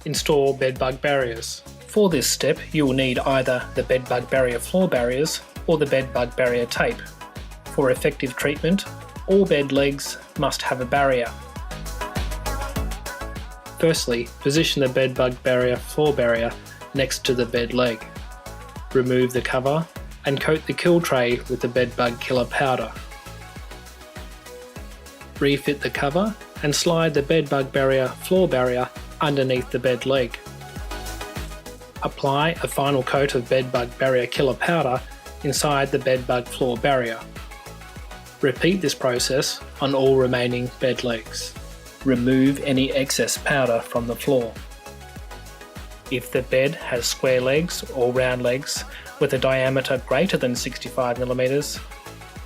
Install bedbug barriers. For this step, you will need either the bedbug barrier floor barriers or the bedbug barrier tape. For effective treatment, all bed legs must have a barrier. Firstly, position the bedbug barrier floor barrier next to the bed leg. Remove the cover and coat the kill tray with the bedbug killer powder. Refit the cover and slide the bedbug barrier floor barrier underneath the bed leg. Apply a final coat of bedbug barrier killer powder inside the bedbug floor barrier. Repeat this process on all remaining bed legs. Remove any excess powder from the floor. If the bed has square legs or round legs with a diameter greater than 65mm,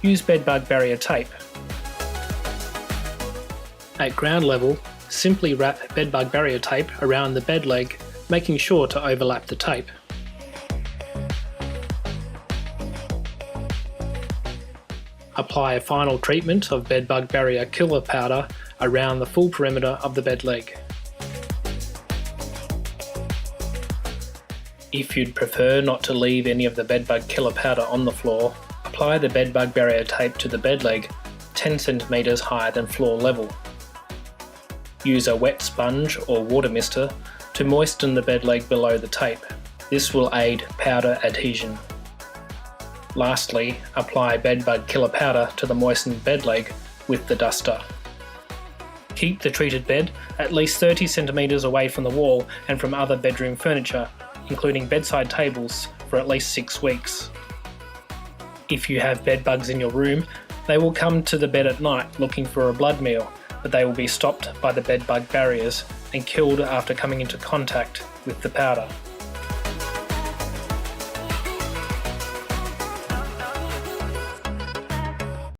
use bedbug barrier tape. At ground level, simply wrap bedbug barrier tape around the bed leg, making sure to overlap the tape. Apply a final treatment of bedbug barrier killer powder around the full perimeter of the bed leg. If you'd prefer not to leave any of the bedbug killer powder on the floor, apply the bedbug barrier tape to the bed leg 10cm higher than floor level. Use a wet sponge or water mister to moisten the bed leg below the tape. This will aid powder adhesion. Lastly, apply bedbug killer powder to the moistened bed leg with the duster. Keep the treated bed at least 30cm away from the wall and from other bedroom furniture, including bedside tables, for at least 6 weeks. If you have bed bugs in your room, they will come to the bed at night looking for a blood meal, but they will be stopped by the bedbug barriers and killed after coming into contact with the powder.